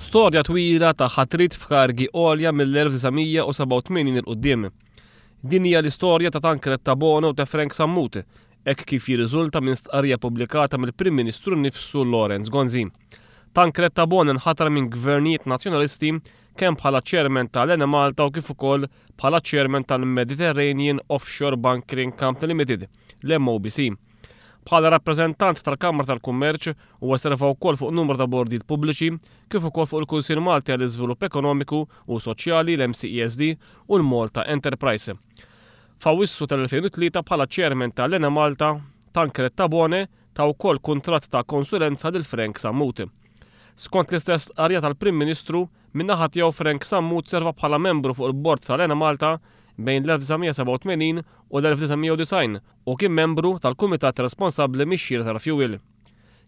Storja twila ta' ħatrit f'kargi għolja mill-1987 il-qudiem. Din hija l-istorja ta' Tancred Tabone u ta' Frank Sammut, hekk kif jirriżulta minn stqarrija pubblikata mill-Prim Ministru nnifsu Laurence Gonzi. Tancred Tabone nħatar minn gvernijiet nazzjonalisti kemm bħala chairman tal-Enemalta u kif ukoll bħala chairman tal-Mediterranean Offshore Bunkering Company Limited, l-MOBC. Bħala rappreżentant tal-Kamra tal-Kummerċ huwa serva wkoll fuq numru ta' bordijiet pubbliċi kif ukoll fuq il-Kunsill Malti għall-Iżvilupp Ekonomiku u Soċjali l-MCESD u l-Malta Enterprise. F'Awwissu tal-2003 bħala chairman tal-Enemalta, Tancred Tabone ta' wkoll kuntratt ta' konsulenza lil Frank Sammut. Skont l-istess qarja tal-Prim Ministru, min-naħa tiegħu Frank Sammut serva bħala membru fuq il-bord tal-Enemalta bejn l-1987 u l-1990 u kien membru tal-Kumitat responsabbli mix-xiri tal-fjuwil.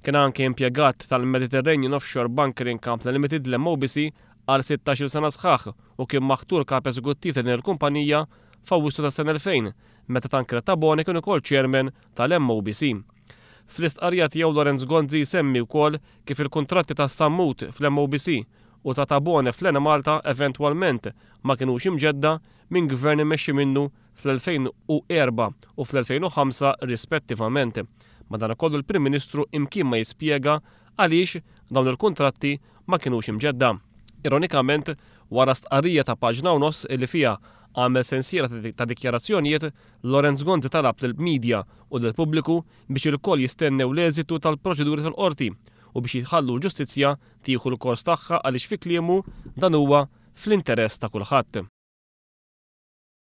Kien anke impjegat tal-Mediterranean Offshore Bunkering Company Limited l-MOBC għal 16 sena sħaħ u kien maħtur kap eżekuttiv ta' din il-kumpanija f'Awwissu tas-sena 2000 meta Tancred Tabone kien ukoll chairman tal-MOBC. Fl-istqarrija tiegħu Laurence Gonzi semmi wkoll kif il-kuntratti ta' Sammut fl-MOBC u ta' Tabone fl-Enemalta eventwalment ma kinux imġedda minn gvern immexxi minnu fl-2004 u fl-2005 rispettivament. Madankollu l-Prim Ministru imkien ma jispjega għaliex dawn il-kuntratti ma kinux imġedda. Ironikament, wara stqarrija ta' paġna u nofs li fiha għamel sensiera ta' dikjarazzjonijiet, Laurence Gonzi talab lill-medja u lill-pubbliku biex il-koll jistennew l-eżitu tal-proċeduri tal-qorti u biex jħallu l-ġustizzja tieħu l-kors tagħha għaliex fi kliemu dan huwa fl-interess ta' kulħadd.